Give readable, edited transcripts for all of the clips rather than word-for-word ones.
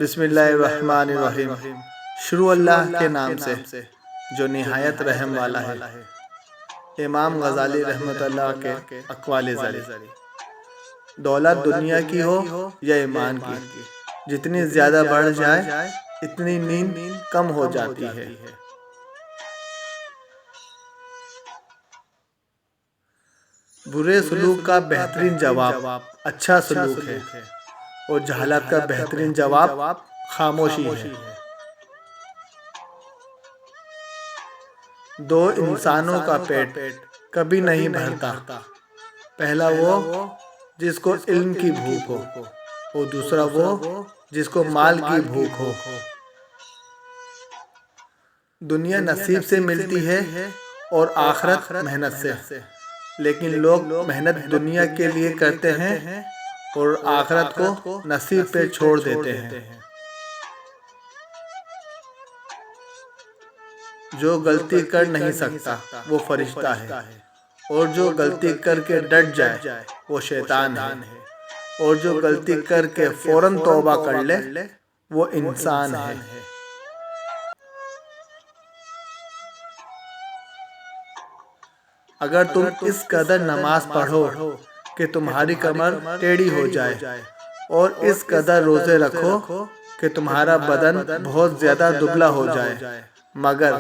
بسم اللہ الرحمن الرحیم۔ شروع اللہ کے نام سے جو نہایت رحم والا ہے۔ امام غزالی رحمۃ اللہ کے اقوال زری۔ دولت دنیا کی ہو یا ایمان کی، جتنی زیادہ بڑھ جائے اتنی نیند کم ہو جاتی ہے۔ برے سلوک کا بہترین جواب اچھا سلوک ہے، اور جہالت کا بہترین جواب خاموشی ہے۔ دو انسانوں کا پیٹ کبھی نہیں بھرتا، پہلا وہ جس کو علم کی بھوک ہو، اور دوسرا وہ جس کو مال کی بھوک ہو۔ دنیا نصیب سے ملتی ہے اور آخرت محنت سے، لیکن لوگ محنت دنیا کے لیے کرتے ہیں اور آخرت کو نصیب پہ چھوڑ دیتے ہیں۔ جو غلطی کر نہیں سکتا وہ فرشتہ ہے، اور جو غلطی کر کے ڈٹ جائے وہ شیطان ہے، اور جو غلطی کر کے فوراً توبہ کر لے وہ انسان ہے۔ اگر تم اس قدر نماز پڑھو کہ تمہاری کمر ٹیڑھی ہو جائے، اور اس قدر روزے رکھو کہ تمہارا بدن بہت زیادہ دبلا ہو جائے، مگر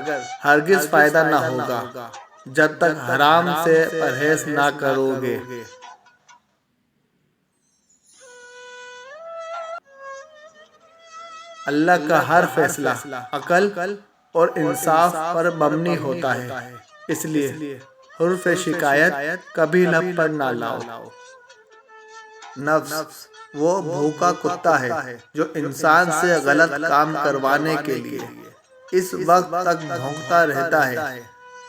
ہرگز فائدہ نہ ہوگا جب تک حرام سے پرہیز نہ کرو گے۔ اللہ کا ہر فیصلہ عقل اور انصاف پر مبنی ہوتا ہے، اس لیے حرف شکایت کبھی لب پر نہ لاؤ۔ نفس وہ بھوکا کتا ہے جو انسان سے غلط کام کروانے کے لیے اس وقت تک بھونکتا رہتا ہے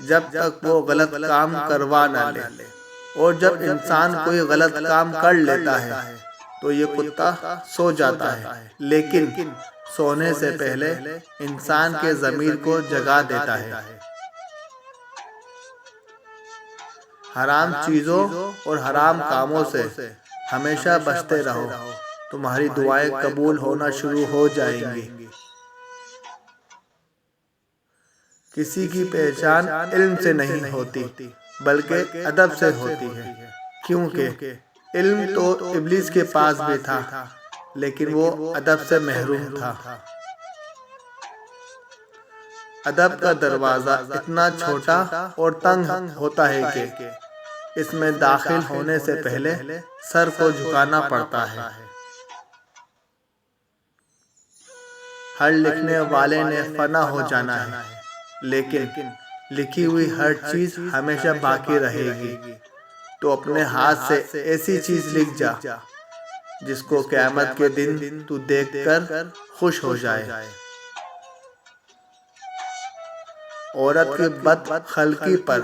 جب تک وہ غلط کام کروا نہ لے، اور جب انسان کوئی غلط کام کر لیتا ہے تو یہ کتا سو جاتا ہے، لیکن سونے سے پہلے انسان کے ضمیر کو جگا دیتا ہے۔ حرام چیزوں اور حرام کاموں سے ہمیشہ بچتے رہو، تمہاری دعائیں قبول ہونا شروع ہو جائیں گی۔ کسی کی پہچان علم سے نہیں ہوتی بلکہ ادب سے ہوتی ہے، کیونکہ علم تو ابلیس کے پاس بھی تھا لیکن وہ ادب سے محروم تھا۔ ادب کا دروازہ اتنا چھوٹا اور تنگ ہوتا ہے کہ اس میں داخل ہونے سے پہلے سر کو جھکانا پڑتا ہے۔ ہر لکھنے والے نے فنا ہو جانا ہے، لیکن لکھی ہوئی ہر چیز ہمیشہ باقی رہے گی۔ تو اپنے ہاتھ سے ایسی چیز لکھ جا جس کو قیامت کے دن تو دیکھ کر خوش ہو جائے۔ عورت کی بد خلقی پر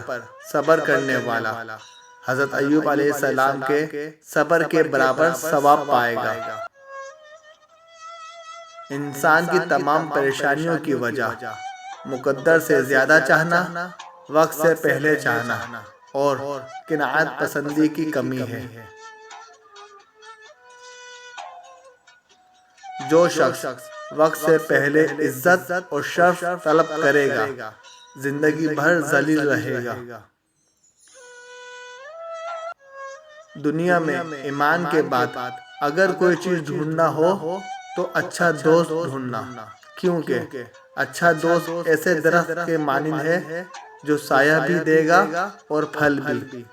صبر کرنے والا حضرت ایوب علیہ السلام کے صبر کے برابر ثواب پائے گا۔ انسان کی تمام پریشانیوں کی وجہ مقدر سے زیادہ چاہنا، وقت سے پہلے چاہنا اور قناعت پسندی کی کمی ہے۔ جو شخص وقت سے پہلے عزت اور شرف طلب کرے گا زندگی بھر ذلیل رہے گا۔ دنیا میں ایمان کے بعد اگر کوئی چیز ڈھونڈنا ہو تو اچھا دوست ڈھونڈنا، کیونکہ اچھا دوست ایسے درخت کے مانند ہے جو سایہ بھی دے گا اور پھل بھی۔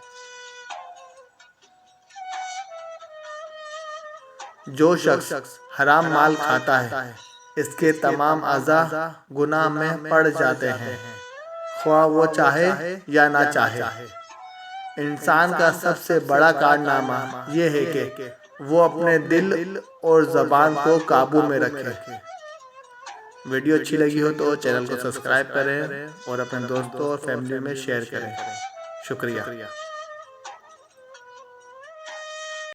جو شخص حرام مال کھاتا ہے اس کے تمام اعضاء گناہ میں پڑ جاتے ہیں، خواہ وہ چاہے یا نہ چاہے۔ انسان کا سب سے بڑا کارنامہ یہ ہے کہ وہ اپنے دل اور زبان کو قابو میں رکھے۔ ویڈیو اچھی لگی ہو تو چینل کو سبسکرائب کریں اور اپنے دوستوں اور فیملی میں شیئر کریں۔ شکریہ۔